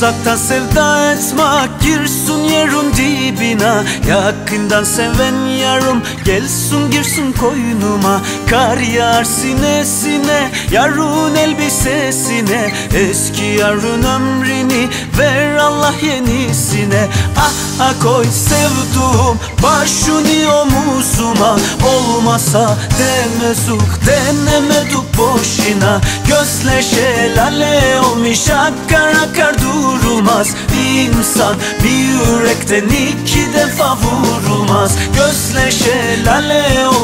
Uzaktan sevda etmek girsin yerin dibine. Yakından seven yarım gelsin girsin koynuma. Kar yağar sinesine, yarın elbisesine. Eski yarın ömrünü ver Allah yenisine. Ah ah koy sevduğum başını omuzuma. Olmasa demezuk denemeduk boşuna. Gözler şelale olmuş akar akar durulmaz. İnsan bir yürekten iki defa vurulmaz. Gözler şelale olmuş.